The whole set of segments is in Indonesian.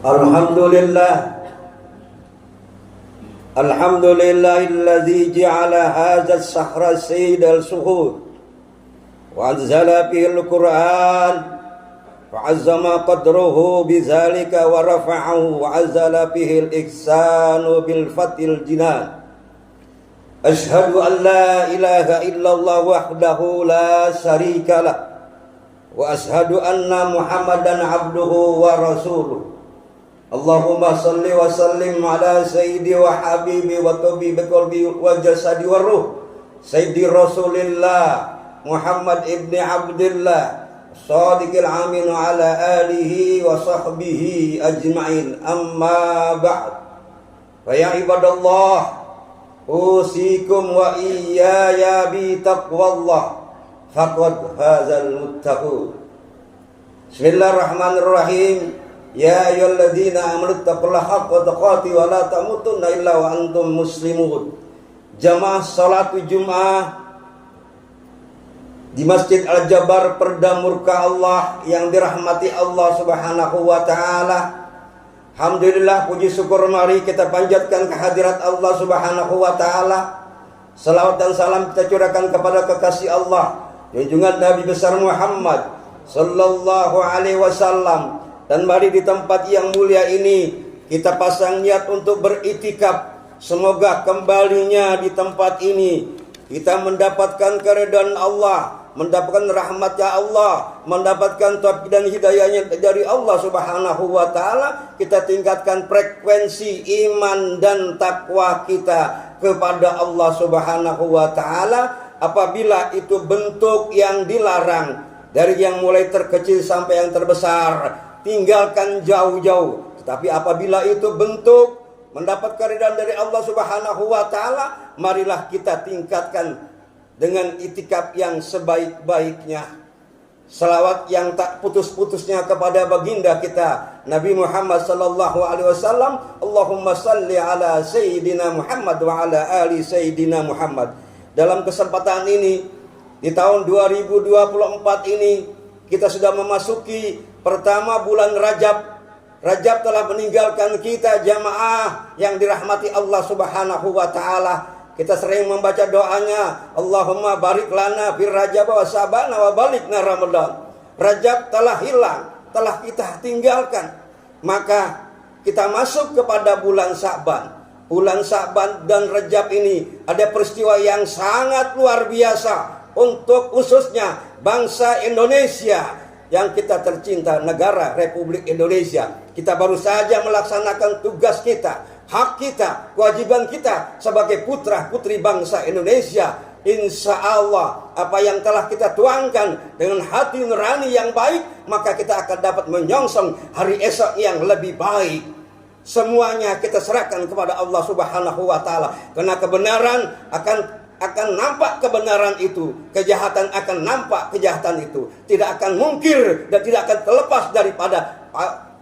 Alhamdulillah. Alhamdulillahilladzi ja'ala hadza as-sahra sayyidal suhud wa anzala fihil Qur'an wa 'azzama qadruhu bidzalika wa rafa'ahu wa 'azzala fihil ihsanu bil fatil jinan. Ashhadu an la ilaha illallah wahdahu la syarika lah wa ashhadu anna Muhammadan abduhu wa rasuluh. Allahumma salli wa sallim ala sayyidi wa habibi wa tabibi qalbi wa jasadi wa ruh sayyidi Rasulillah Muhammad ibni Abdillah Shadiqil amin ala alihi wa sahbihi ajma'in, amma ba'd. Fa ya ibadallah, usikum wa iyaya bi taqwallah faqad hadzal muttaqun. Bismillahirrahmanirrahim. Ya ayyuhalladzina amanu taqullaha haqqa tuqatih wa la tamutunna illa wa antum muslimun. Jamaah salat Jumat di Masjid Al-Jabar Perda Murka Allah yang dirahmati Allah Subhanahu wa taala. Alhamdulillah, puji syukur mari kita panjatkan kehadirat Allah Subhanahu wa taala. Salawat dan salam kita curahkan kepada kekasih Allah, junjungan Nabi besar Muhammad sallallahu alaihi wasallam. Dan mari di tempat yang mulia ini kita pasang niat untuk beriktikaf. Semoga kembalinya di tempat ini kita mendapatkan keridhaan Allah, mendapatkan rahmatnya Allah, mendapatkan taufik dan hidayahnya dari Allah Subhanahu wa taala. Kita tingkatkan frekuensi iman dan takwa kita kepada Allah Subhanahu wa taala. Apabila itu bentuk yang dilarang, dari yang mulai terkecil sampai yang terbesar, tinggalkan jauh-jauh. Tetapi apabila itu bentuk mendapat keridhaan dari Allah Subhanahu wa taala, marilah kita tingkatkan dengan itikaf yang sebaik-baiknya. Salawat yang tak putus-putusnya kepada baginda kita Nabi Muhammad sallallahu alaihi wasallam. Allahumma salli ala sayyidina Muhammad wa ala ali sayyidina Muhammad. Dalam kesempatan ini di tahun 2024 ini kita sudah memasuki pertama bulan Rajab. Rajab telah meninggalkan kita, jamaah yang dirahmati Allah Subhanahu wa taala. Kita sering membaca doanya, Allahumma barik lana fir Rajab wa Sa'ban wa balikna Ramadan. Rajab telah hilang, telah kita tinggalkan. Maka kita masuk kepada bulan Sa'ban. Bulan Sa'ban dan Rajab ini ada peristiwa yang sangat luar biasa untuk khususnya bangsa Indonesia yang kita tercinta, negara Republik Indonesia. Kita baru saja melaksanakan tugas kita, hak kita, kewajiban kita sebagai putra putri bangsa Indonesia. Insya Allah apa yang telah kita tuangkan dengan hati nurani yang baik, maka kita akan dapat menyongsong hari esok yang lebih baik. Semuanya kita serahkan kepada Allah Subhanahu wa taala. Karena kebenaran akan nampak kebenaran itu, kejahatan akan nampak kejahatan itu. Tidak akan mungkir dan tidak akan terlepas daripada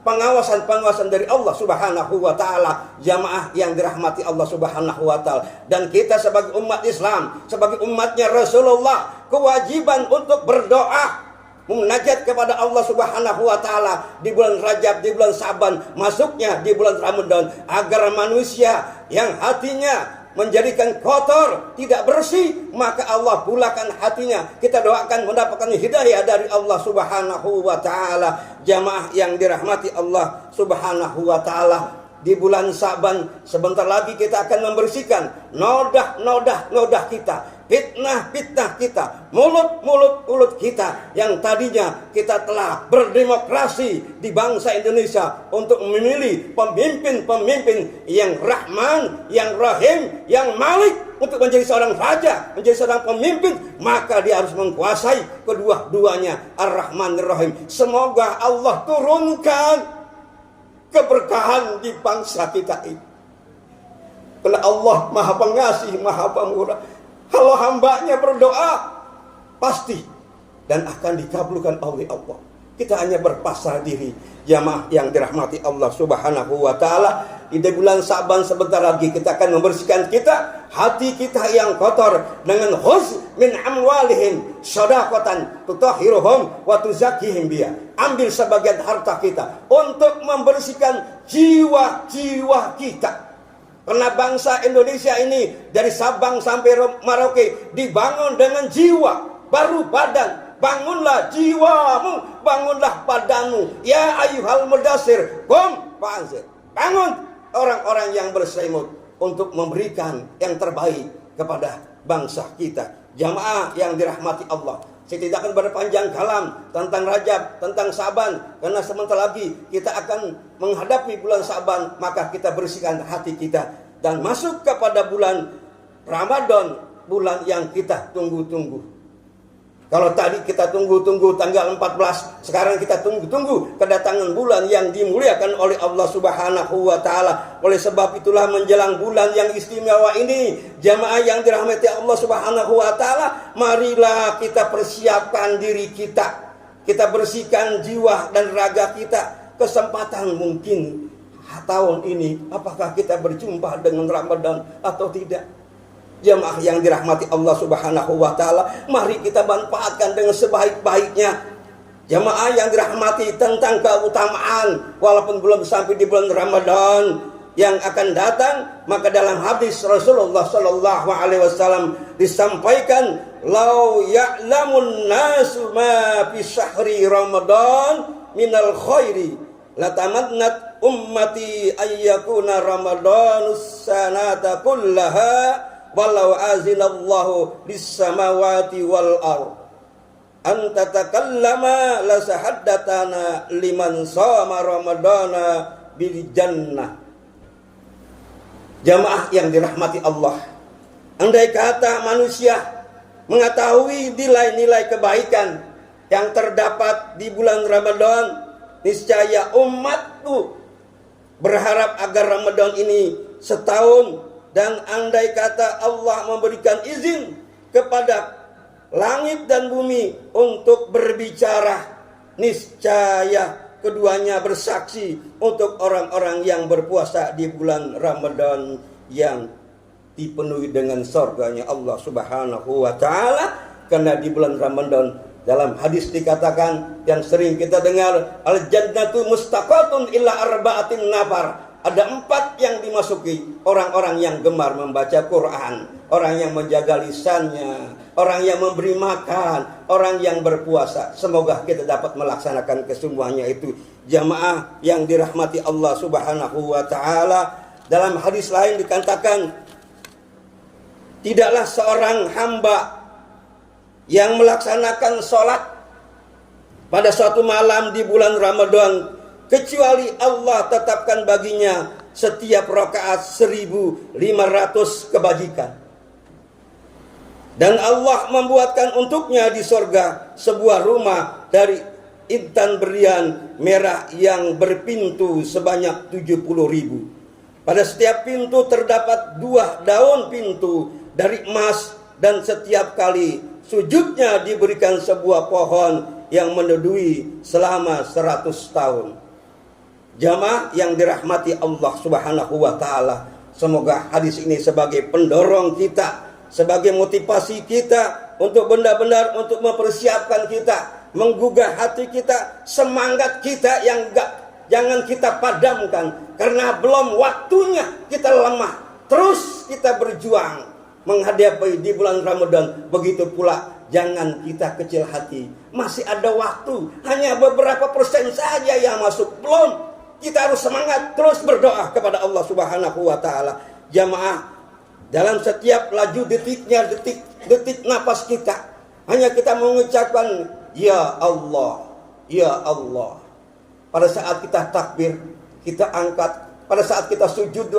pengawasan dari Allah Subhanahu wa taala. Jamaah yang dirahmati Allah Subhanahu wa taala. Dan kita sebagai umat Islam, sebagai umatnya Rasulullah, kewajiban untuk berdoa, munajat kepada Allah Subhanahu wa taala di bulan Rajab, di bulan Sa'ban, masuknya di bulan Ramadan, agar manusia yang hatinya menjadikan kotor, tidak bersih, maka Allah pulakan hatinya. Kita doakan mendapatkan hidayah dari Allah Subhanahu wa taala. Jamaah yang dirahmati Allah Subhanahu wa taala, di bulan Sa'ban sebentar lagi kita akan membersihkan nodah kita, fitnah kita, mulut kita yang tadinya kita telah berdemokrasi di bangsa Indonesia untuk memilih pemimpin yang Rahman, yang Rahim, yang Malik untuk menjadi seorang raja, menjadi seorang pemimpin, maka dia harus menguasai kedua-duanya, Ar-Rahman Ar-Rahim. Semoga Allah turunkan keberkahan di bangsa kita ini. Karena Allah Maha Pengasih, Maha Pemurah. Kalau hambanya berdoa, pasti dan akan dikabulkan oleh Allah. Kita hanya berpasrah diri. Jamaah yang dirahmati Allah Subhanahu wa taala, di bulan Sa'ban sebentar lagi kita akan membersihkan kita hati kita yang kotor dengan khuz min amwalihim shadaqatan tutahhiruhum wa tuzakkihim biha. Ambil sebagian harta kita untuk membersihkan jiwa-jiwa kita. Karena bangsa Indonesia ini dari Sabang sampai Merauke dibangun dengan jiwa, baru badan. Bangunlah jiwamu, bangunlah badanmu. Ya ayyuhal mudassir, qum fa'anzir. Bangun orang-orang yang berselimut untuk memberikan yang terbaik kepada bangsa kita. Jamaah yang dirahmati Allah, saya tidak akan berpanjang kalam tentang Rajab, tentang Sa'ban, karena sebentar lagi kita akan menghadapi bulan Sa'ban. Maka kita bersihkan hati kita dan masuk kepada bulan Ramadan, bulan yang kita tunggu-tunggu. Kalau tadi kita tunggu-tunggu tanggal 14, sekarang kita tunggu-tunggu kedatangan bulan yang dimuliakan oleh Allah Subhanahu wa taala. Oleh sebab itulah menjelang bulan yang istimewa ini, jamaah yang dirahmati Allah Subhanahu wa taala, marilah kita persiapkan diri kita. Kita bersihkan jiwa dan raga kita. Kesempatan mungkin tahun ini, apakah kita berjumpa dengan Ramadan atau tidak? Jamaah yang dirahmati Allah Subhanahu wa taala, mari kita manfaatkan dengan sebaik-baiknya. Jamaah yang dirahmati, tentang keutamaan walaupun belum sampai di bulan Ramadan yang akan datang, maka dalam hadis Rasulullah sallallahu alaihi wasallam disampaikan, "Lau ya'lamun nasu ma fi syahri Ramadan minal khairi latamannat ummati ayyakuna Ramadanus sanata kullaha walau azinallahu lis-samawati wal ardh an tatakallama la sahaddatana liman shama ramadana bil jannah." Jamaah yang dirahmati Allah, andai kata manusia mengetahui nilai-nilai kebaikan yang terdapat di bulan Ramadan, niscaya umatku berharap agar Ramadan ini setahun. Dan andai kata Allah memberikan izin kepada langit dan bumi untuk berbicara, niscaya keduanya bersaksi untuk orang-orang yang berpuasa di bulan Ramadan yang dipenuhi dengan surganya Allah Subhanahu wa taala. Karena di bulan Ramadan dalam hadis dikatakan yang sering kita dengar, al-jannatu mustaqatun illa arba'atin nafar. Ada 4 yang dimasuki orang-orang yang gemar membaca Quran, orang yang menjaga lisannya, orang yang memberi makan, orang yang berpuasa. Semoga kita dapat melaksanakan kesemuanya itu. Jamaah yang dirahmati Allah Subhanahu wa taala, dalam hadis lain dikatakan, tidaklah seorang hamba yang melaksanakan sholat pada suatu malam di bulan Ramadan kecuali Allah tetapkan baginya setiap rakaat 1.500 kebajikan. Dan Allah membuatkan untuknya di sorga sebuah rumah dari intan berlian merah yang berpintu sebanyak 70.000. Pada setiap pintu terdapat 2 daun pintu dari emas, dan setiap kali sujudnya diberikan sebuah pohon yang meneduhi selama 100 tahun. Jamaah yang dirahmati Allah Subhanahu wa taala, semoga hadis ini sebagai pendorong kita, sebagai motivasi kita untuk benar-benar untuk mempersiapkan kita, menggugah hati kita, semangat kita yang jangan kita padamkan karena belum waktunya kita lemah. Terus kita berjuang menghadapi di bulan Ramadan. Begitu pula jangan kita kecil hati. Masih ada waktu, hanya beberapa persen saja yang masuk. Belum. Kita harus semangat terus berdoa kepada Allah Subhanahu wa taala. Jamaah, dalam setiap laju detiknya, detik napas kita, hanya kita mengucapkan ya Allah, ya Allah. Pada saat kita takbir, kita angkat. Pada saat kita sujud,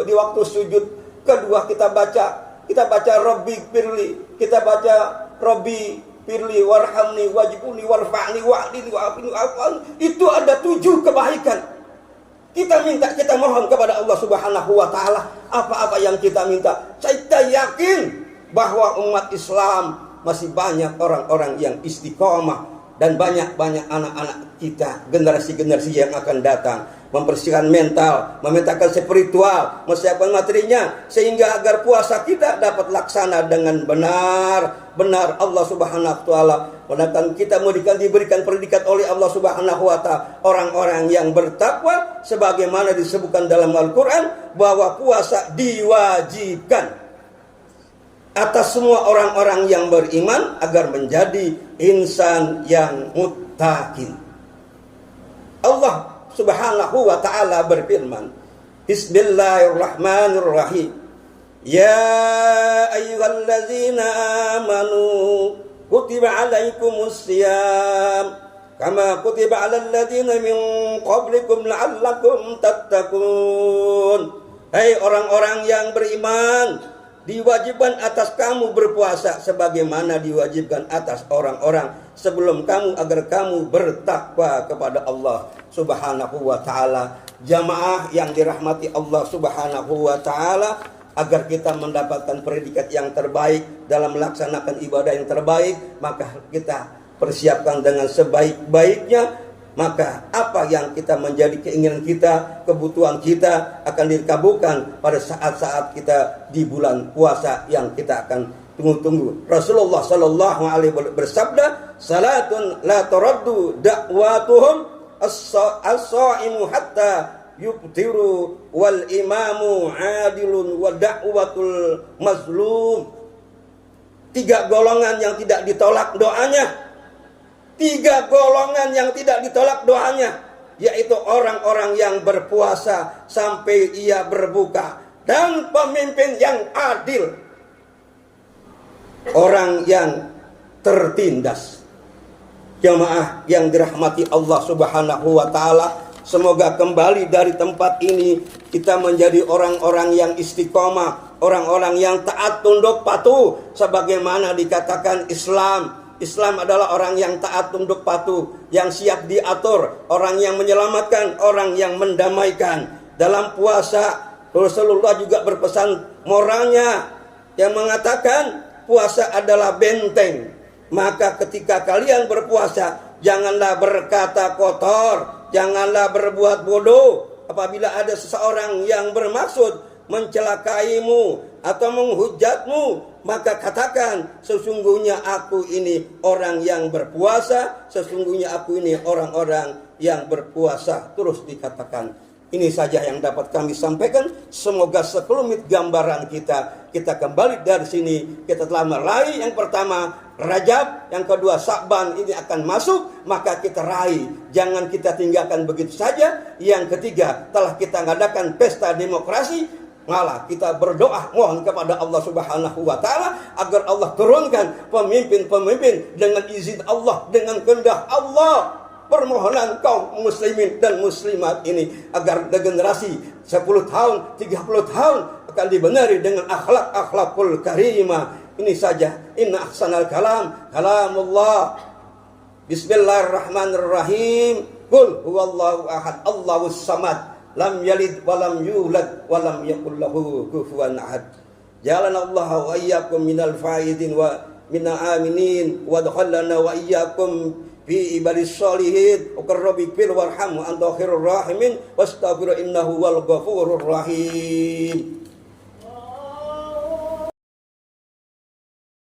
di waktu sujud kedua kita baca Rabbi firli, kita baca Rabbi firli warhamni wajibuni warfa'ni wa'dini wa'afini wa'afani. Itu ada 7 kebaikan. Kita minta, kita mohon kepada Allah Subhanahu wa taala apa-apa yang kita minta. Saya yakin bahwa umat Islam masih banyak orang-orang yang istiqomah dan banyak-banyak anak-anak kita, generasi-generasi yang akan datang. membersihkan mental, memetakan spiritual, mempersiapkan materinya, sehingga agar puasa kita dapat laksana dengan benar Allah Subhanahu wa taala. Mendatang kita diberikan predikat oleh Allah Subhanahu wa taala orang-orang yang bertakwa, sebagaimana disebutkan dalam Al-Qur'an bahwa puasa diwajibkan atas semua orang-orang yang beriman agar menjadi insan yang muttaqin. Allah Subhanahu wa taala berfirman, Bismillahirrahmanirrahim. Ya ayyuhallazina amanu kutiba alaikumus syiyam kama kutiba alal ladzina min qablikum la'allakum tattaqun. Hai orang-orang yang beriman, diwajibkan atas kamu berpuasa sebagaimana diwajibkan atas orang-orang sebelum kamu agar kamu bertakwa kepada Allah Subhanahu wa taala. Jamaah yang dirahmati Allah Subhanahu wa taala, agar kita mendapatkan predikat yang terbaik dalam melaksanakan ibadah yang terbaik, maka kita persiapkan dengan sebaik-baiknya. Maka apa yang kita menjadi keinginan kita, kebutuhan kita akan dikabulkan pada saat-saat kita di bulan puasa yang kita akan tunggu-tunggu. Rasulullah sallallahu alaihi wasallam bersabda, "Salatun la turaddu da'watuhum as-sha'imu hatta yubtiru wal imamu adilun wa da'watul mazlum." 3 golongan yang tidak ditolak doanya. 3 golongan yang tidak ditolak doanya, yaitu orang-orang yang berpuasa sampai ia berbuka, dan pemimpin yang adil, orang yang tertindas. Jamaah yang dirahmati Allah Subhanahu wa taala, semoga kembali dari tempat ini kita menjadi orang-orang yang istiqomah, orang-orang yang taat tunduk patuh sebagaimana dikatakan Islam adalah orang yang taat tunduk patuh, yang siap diatur, orang yang menyelamatkan, orang yang mendamaikan. Dalam puasa Rasulullah juga berpesan moralnya yang mengatakan puasa adalah benteng. Maka ketika kalian berpuasa, janganlah berkata kotor, janganlah berbuat bodoh. Apabila ada seseorang yang bermaksud mencelakaimu atau menghujatmu, maka katakan, sesungguhnya aku ini orang yang berpuasa, sesungguhnya aku ini orang-orang yang berpuasa. Terus dikatakan. Ini saja yang dapat kami sampaikan. Semoga sekelumit gambaran kita kembali dari sini. Kita telah meraih yang pertama Rajab, yang kedua Sya'ban ini akan masuk, maka kita raih. Jangan kita tinggalkan begitu saja. Yang ketiga, telah kita ngadakan pesta demokrasi, malah kita berdoa mohon kepada Allah Subhanahu wa taala agar Allah turunkan pemimpin-pemimpin dengan izin Allah, dengan kehendak Allah. Permohonan kaum muslimin dan muslimat ini agar generasi 10 tahun, 30 tahun akan dibenari dengan akhlak-akhlakul karimah. Ini saja. Inna ahsanal kalam kalamullah. Bismillahirrahmanirrahim. Qul huwallahu ahad, Allahus samad. Lam yalid walam yulad walam yakul lahu kufuwan ahad. Jalanallahu wa iyyakum minal faizin wa minal aminin wa dakhalna wa iyyakum fi ibadis sholihin wa qarrabi fil warham wa anta khairur rahimin wastaghfir innahu wal ghafurur rahim.